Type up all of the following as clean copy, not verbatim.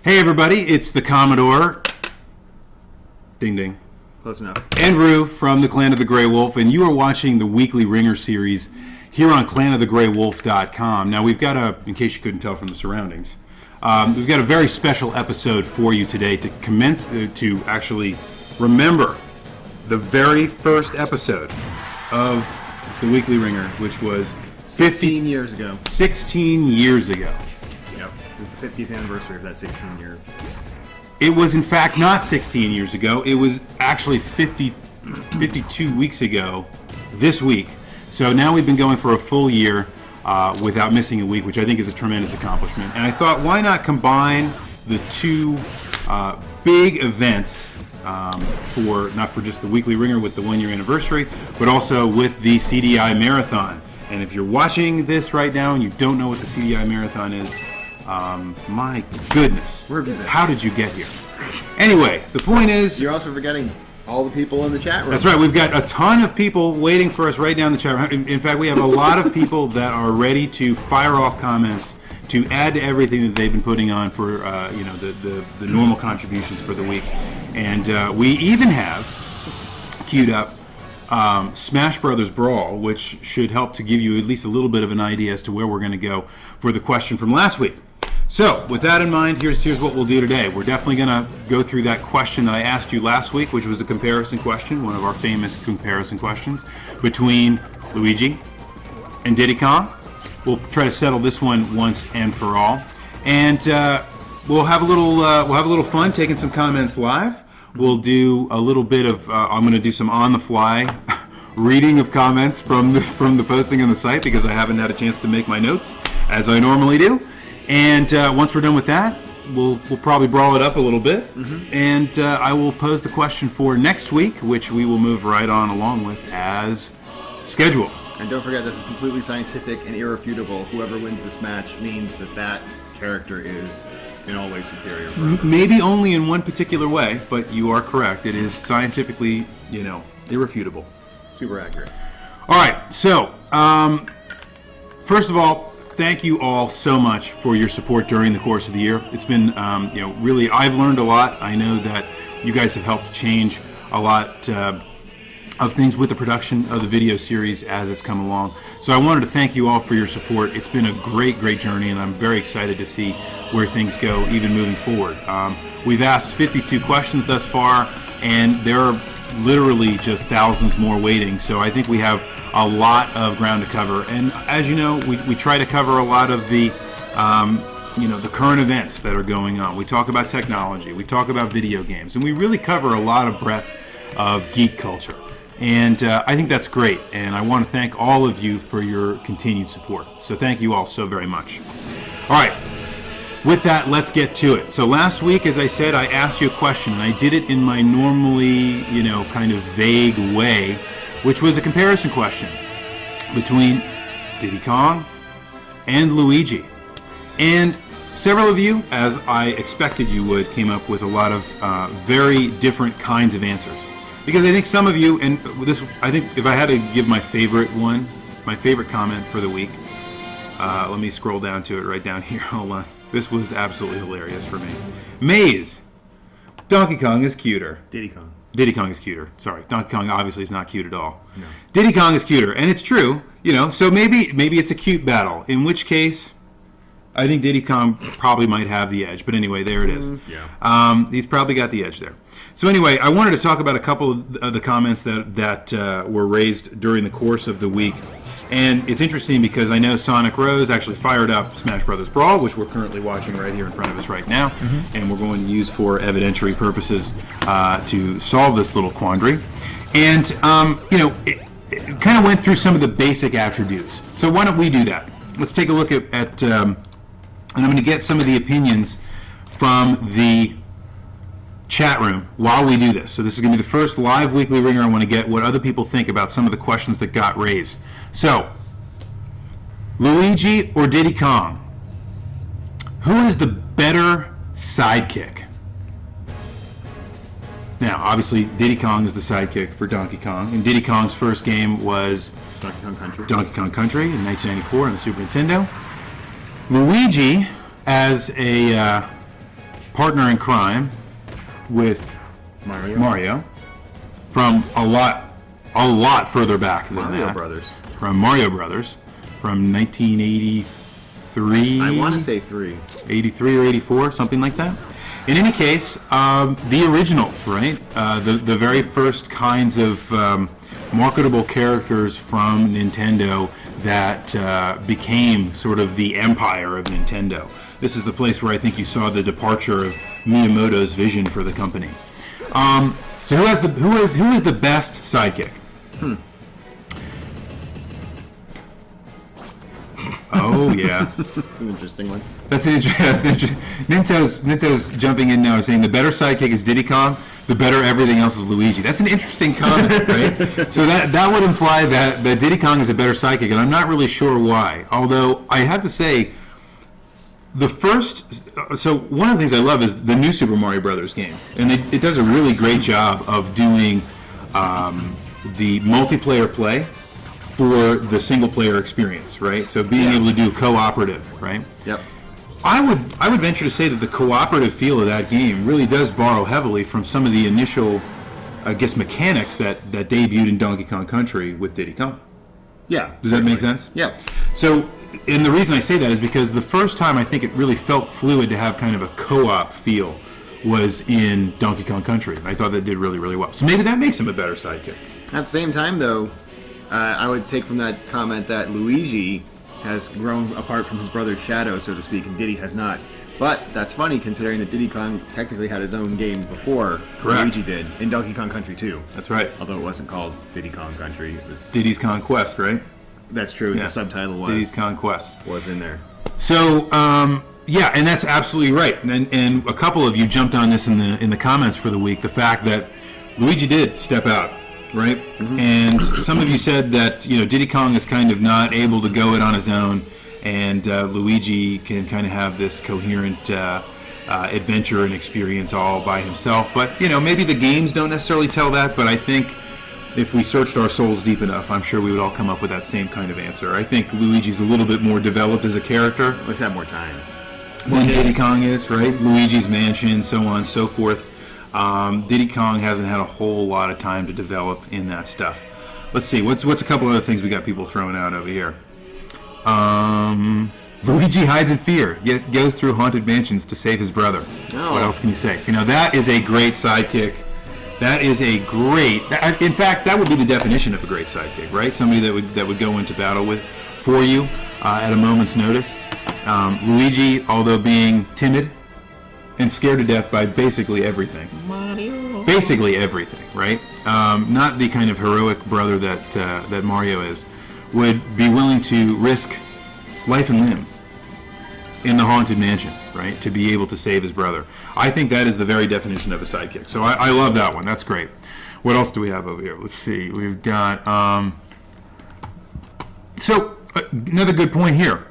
Hey everybody, it's the Commodore. Ding ding. Close enough. And Rue from the Clan of the Grey Wolf, and you are watching the weekly Wringer series here on clanofthegraywolf.com. Now we've got in case you couldn't tell from the surroundings, we've got a very special episode for you today to to actually remember the very first episode of the weekly Wringer, which was 16 years ago. 16 years ago. Yep. This is the 50th anniversary of that 16 year. It was, in fact, not 16 years ago. It was actually 52 weeks ago this week. So now we've been going for a full year without missing a week, which I think is a tremendous accomplishment. And I thought, why not combine the two big events not for just the weekly Wringer with the one-year anniversary, but also with the CDI Marathon. And if you're watching this right now and you don't know what the CDI Marathon is, my goodness, how did you get here? Anyway, the point is... You're also forgetting all the people in the chat room. That's right. We've got a ton of people waiting for us right now in the chat room. In fact, we have a lot of people that are ready to fire off comments to add to everything that they've been putting on for the normal contributions for the week. And we even have queued up Smash Brothers Brawl, which should help to give you at least a little bit of an idea as to where we're going to go for the question from last week. So, with that in mind, here's what we'll do today. We're definitely going to go through that question that I asked you last week, which was a comparison question, one of our famous comparison questions, between Luigi and Diddy Kong. We'll try to settle this one once and for all. And we'll have a little fun taking some comments live. We'll do a little bit of, I'm going to do some on-the-fly reading of comments from the posting on the site because I haven't had a chance to make my notes as I normally do. And once we're done with that, we'll probably brawl it up a little bit. Mm-hmm. And I will pose the question for next week, which we will move right on along with as scheduled. And don't forget, this is completely scientific and irrefutable. Whoever wins this match means that character is in all ways superior. Maybe only in one particular way, but you are correct. It is scientifically, irrefutable. Super accurate. All right, so first of all, thank you all so much for your support during the course of the year. It's been, really, I've learned a lot. I know that you guys have helped change a lot of things with the production of the video series as it's come along. So I wanted to thank you all for your support. It's been a great journey, and I'm very excited to see where things go even moving forward. We've asked 52 questions thus far, and there are literally just thousands more waiting. So I think we have a lot of ground to cover. And as you know, we try to cover a lot of the the current events that are going on. We talk about technology, we talk about video games, and we really cover a lot of breadth of geek culture. And I think that's great, and I want to thank all of you for your continued support. So thank you all so very much. All right, with that, let's get to it. So last week, as I said, I asked you a question, and I did it in my normally, kind of vague way, which was a comparison question between Diddy Kong and Luigi. And several of you, as I expected you would, came up with a lot of very different kinds of answers. Because I think some of you, and this, I think if I had to give my favorite comment for the week, let me scroll down to it right down here. Hold on. This was absolutely hilarious for me. Maze. Donkey Kong is cuter. Diddy Kong. Diddy Kong is cuter. Sorry. Donkey Kong obviously is not cute at all. No. Diddy Kong is cuter. And it's true, so maybe it's a cute battle. In which case, I think Diddy Kong probably might have the edge. But anyway, there it is. Yeah. He's probably got the edge there. So anyway, I wanted to talk about a couple of the comments that were raised during the course of the week. And it's interesting because I know Sonic Rose actually fired up Smash Brothers Brawl, which we're currently watching right here in front of us right now. Mm-hmm. And we're going to use for evidentiary purposes to solve this little quandary. And, it kind of went through some of the basic attributes. So why don't we do that? Let's take a look at and I'm going to get some of the opinions from the chat room while we do this. So this is going to be the first live weekly Wringer. I want to get what other people think about some of the questions that got raised. So, Luigi or Diddy Kong? Who is the better sidekick? Now, obviously, Diddy Kong is the sidekick for Donkey Kong, and Diddy Kong's first game was Donkey Kong Country. Donkey Kong Country in 1994 on the Super Nintendo. Luigi, as a partner in crime with Mario from a lot further back than Mario that. Brothers. From Mario Brothers from 1983. I want to say 83 or 84, something like that. In any case, the originals, right? The very first kinds of marketable characters from Nintendo that became sort of the empire of Nintendo. This is the place where I think you saw the departure of Miyamoto's vision for the company. So who is the best sidekick? Oh yeah, That's an interesting one. that's interesting. Nintendo's jumping in now, saying the better sidekick is Diddy Kong, the better everything else is Luigi. That's an interesting comment, right? So that would imply that Diddy Kong is a better sidekick, and I'm not really sure why. Although I have to say, the first. So one of the things I love is the new Super Mario Brothers game, and it does a really great job of doing the multiplayer play for the single player experience, right? So being able to do cooperative, right? Yep. I would venture to say that the cooperative feel of that game really does borrow heavily from some of the initial, I guess, mechanics that debuted in Donkey Kong Country with Diddy Kong. Yeah. Does that make sense? Yeah. So, and the reason I say that is because the first time I think it really felt fluid to have kind of a co-op feel was in Donkey Kong Country. I thought that did really, really well. So maybe that makes him a better sidekick. At the same time, though, I would take from that comment that Luigi has grown apart from his brother's shadow, so to speak, and Diddy has not. But that's funny, considering that Diddy Kong technically had his own game before Luigi did, in Donkey Kong Country 2. That's right. Although it wasn't called Diddy Kong Country. It was Diddy's Conquest, right? That's true. Yeah. The subtitle was Diddy's Conquest. Was in there. So, yeah, and that's absolutely right. And a couple of you jumped on this in the comments for the week, the fact that Luigi did step out, right? Mm-hmm. And some of you said that, Diddy Kong is kind of not able to go it on his own, and Luigi can kind of have this coherent adventure and experience all by himself. But, maybe the games don't necessarily tell that, but I think if we searched our souls deep enough, I'm sure we would all come up with that same kind of answer. I think Luigi's a little bit more developed as a character. Let's have more time. Than Diddy Kong is, right? Luigi's Mansion, so on and so forth. Diddy Kong hasn't had a whole lot of time to develop in that stuff. Let's see, what's a couple other things we got people throwing out over here? Luigi hides in fear, yet goes through haunted mansions to save his brother. Oh. What else can you say? So, that is a great sidekick. That is a great. In fact, that would be the definition of a great sidekick, right? Somebody that would go into battle for you at a moment's notice. Luigi, although being timid and scared to death by basically everything. Mario. Basically everything, right? Not the kind of heroic brother that Mario is, would be willing to risk life and limb in the haunted mansion, right, to be able to save his brother. I think that is the very definition of a sidekick. So I love that one. That's great. What else do we have over here? Let's see. We've got... another good point here.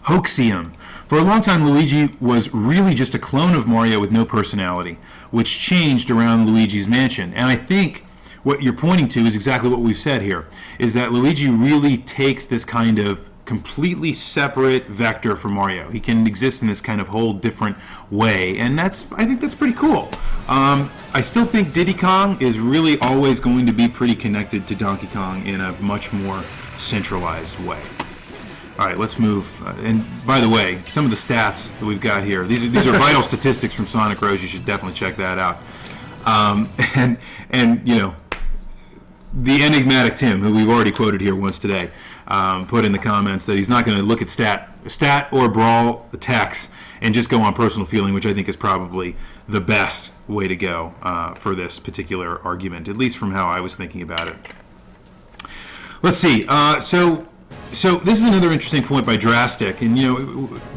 Hoaxium. For a long time, Luigi was really just a clone of Mario with no personality, which changed around Luigi's Mansion. And I think what you're pointing to is exactly what we've said here, is that Luigi really takes this kind of completely separate vector from Mario. He can exist in this kind of whole different way, and I think that's pretty cool. I still think Diddy Kong is really always going to be pretty connected to Donkey Kong in a much more centralized way. All right, let's move. And by the way, some of the stats that we've got here, these are vital statistics from Sonic Rose. You should definitely check that out. And the enigmatic Tim, who we've already quoted here once today, put in the comments that he's not going to look at stat or brawl attacks and just go on personal feeling, which I think is probably the best way to go for this particular argument, at least from how I was thinking about it. Let's see. So this is another interesting point by Drastic, and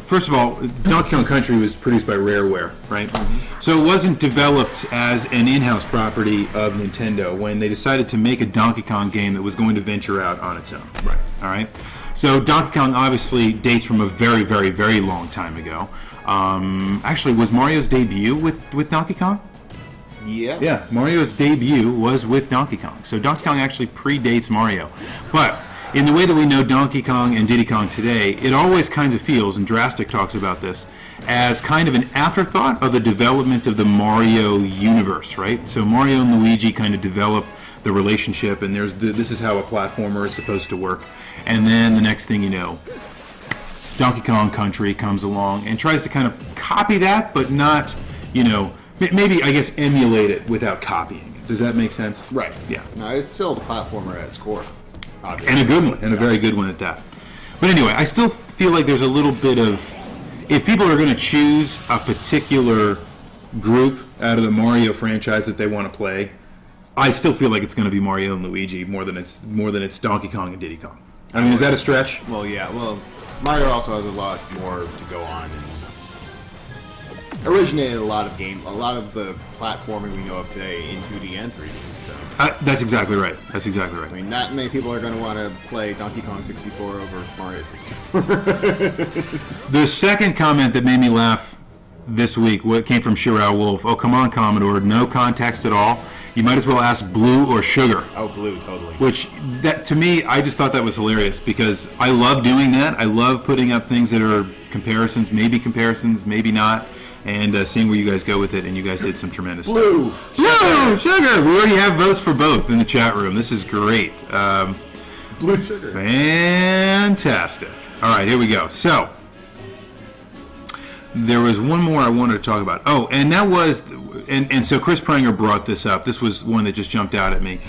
first of all, Donkey Kong Country was produced by Rareware, right? Mm-hmm. So it wasn't developed as an in-house property of Nintendo when they decided to make a Donkey Kong game that was going to venture out on its own. Right. All right. So Donkey Kong obviously dates from a very, very, very long time ago. Actually, was Mario's debut with Donkey Kong? Yeah. Yeah, Mario's debut was with Donkey Kong. So Donkey Kong actually predates Mario, but in the way that we know Donkey Kong and Diddy Kong today, it always kind of feels, and Drastic talks about this, as kind of an afterthought of the development of the Mario universe, right? So Mario and Luigi kind of develop the relationship, and this is how a platformer is supposed to work. And then the next thing you know, Donkey Kong Country comes along and tries to kind of copy that, but not, maybe, I guess, emulate it without copying it. Does that make sense? Right. Yeah. No, it's still the platformer at its core, obviously. And a good one, and a very good one at that. But anyway, I still feel like there's a little bit of, if people are going to choose a particular group out of the Mario franchise that they want to play, I still feel like it's going to be Mario and Luigi more than it's Donkey Kong and Diddy Kong. I mean, is that a stretch? Well, yeah. Well, Mario also has a lot more to go on, and originated a lot of the platforming we know of today in 2D and 3D. So that's exactly right. That's exactly right. I mean, not many people are going to want to play Donkey Kong 64 over Mario 64. The second comment that made me laugh this week came from Shirao Wolf. Oh, come on, Commodore. No context at all. You might as well ask blue or sugar. Oh, blue, totally. Which, that to me, I just thought that was hilarious because I love doing that. I love putting up things that are comparisons, maybe not, and seeing where you guys go with it, and you guys did some tremendous stuff. Blue, sugar. We already have votes for both in the chat room. This is great. Blue sugar. Fantastic. All right, here we go. So, there was one more I wanted to talk about. Oh, and that was, and so Chris Pranger brought this up. This was one that just jumped out at me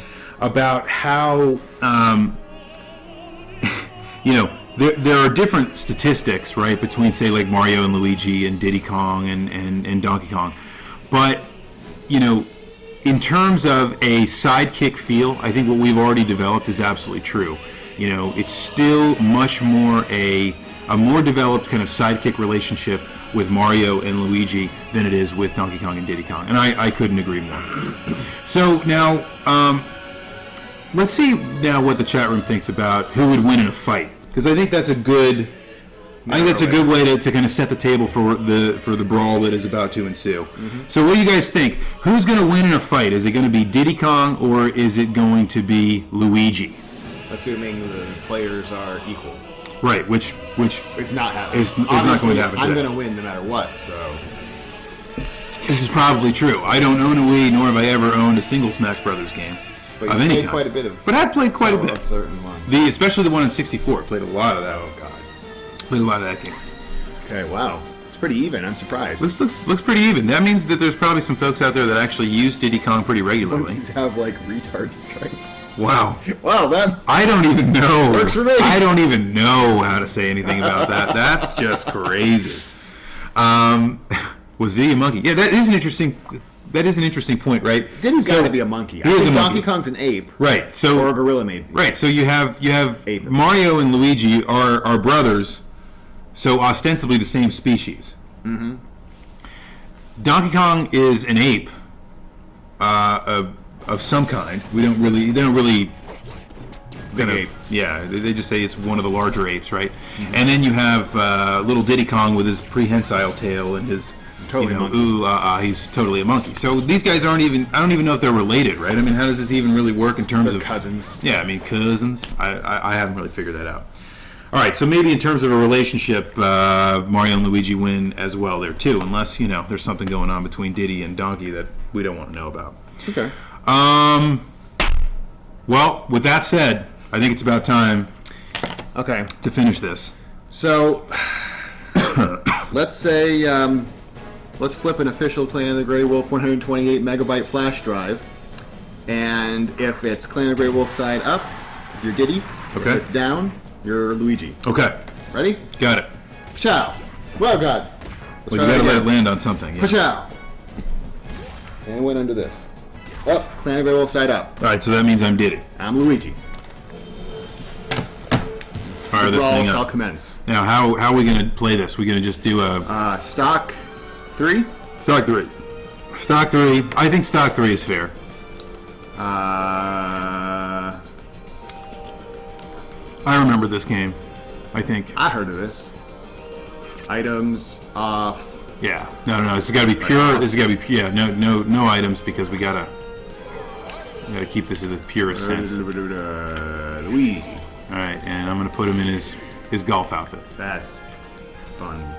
about how, there are different statistics, right, between, say, like Mario and Luigi and Diddy Kong and Donkey Kong. But, in terms of a sidekick feel, I think what we've already developed is absolutely true. It's still much more a more developed kind of sidekick relationship with Mario and Luigi than it is with Donkey Kong and Diddy Kong. And I couldn't agree more. So now, let's see now what the chat room thinks about who would win in a fight. Because I think that's a good way to kind of set the table for the brawl that is about to ensue. Mm-hmm. So what do you guys think? Who's going to win in a fight? Is it going to be Diddy Kong or is it going to be Luigi? Assuming the players are equal. Right, which it's not happening. It's not going to happen. I'm going to win no matter what. So this is probably true. I don't own a Wii, nor have I ever owned a single Smash Brothers game but of any kind. Quite a bit of. But I played quite a bit of certain ones. Especially the one in '64. Played a lot of that. Oh God. Played a lot of that game. Okay, wow. It's pretty even. I'm surprised. Looks pretty even. That means that there's probably some folks out there that actually use Diddy Kong pretty regularly. These have like retard strength. Wow. Wow, man. I don't even know. Works for me. I don't even know how to say anything about that. That's just crazy. Was Diddy a monkey? Yeah, that is an interesting point, right? Diddy's got to be a monkey. I think Donkey Kong's an ape. Right. So or a gorilla maybe. Right. So you have ape. Mario and Luigi are brothers, so ostensibly the same species. Mm-hmm. Donkey Kong is an ape. Of some kind. They don't really big ape. Yeah, they just say it's one of the larger apes, right? Mm-hmm. And then you have little Diddy Kong with his prehensile tail and his he's totally a monkey. So these guys I don't even know if they're related, right? I mean, how does this even really work in terms of cousins? Yeah, I mean cousins. I haven't really figured that out. All right, so maybe in terms of a relationship, Mario and Luigi win as well there too, unless there's something going on between Diddy and Donkey that we don't want to know about. Okay. Well, with that said, I think it's about time. Okay. To finish this. So, let's say, let's flip an official Clan of the Grey Wolf 128 megabyte flash drive, and if it's Clan of the Grey Wolf side up, you're Diddy. Okay. If it's down, you're Luigi. Okay. Ready? Got it. Ciao. Well, God. Well, you gotta let it land on something. Yeah. Ciao. And went under this. Oh, Clan of Grey Wolf side up. All right, so that means I'm Diddy. I'm Luigi. Let's fire this thing up. Shall commence. Now, how are we going to play this? We're going to just do a... stock 3? Stock 3. Stock 3. I think stock 3 is fair. I remember this game, I think. I heard of this. Items off... Yeah. No. This has got to be pure. This has got to be... Yeah, no items because we got to keep this in the purest sense. Luigi. All right, and I'm going to put him in his golf outfit. That's fun.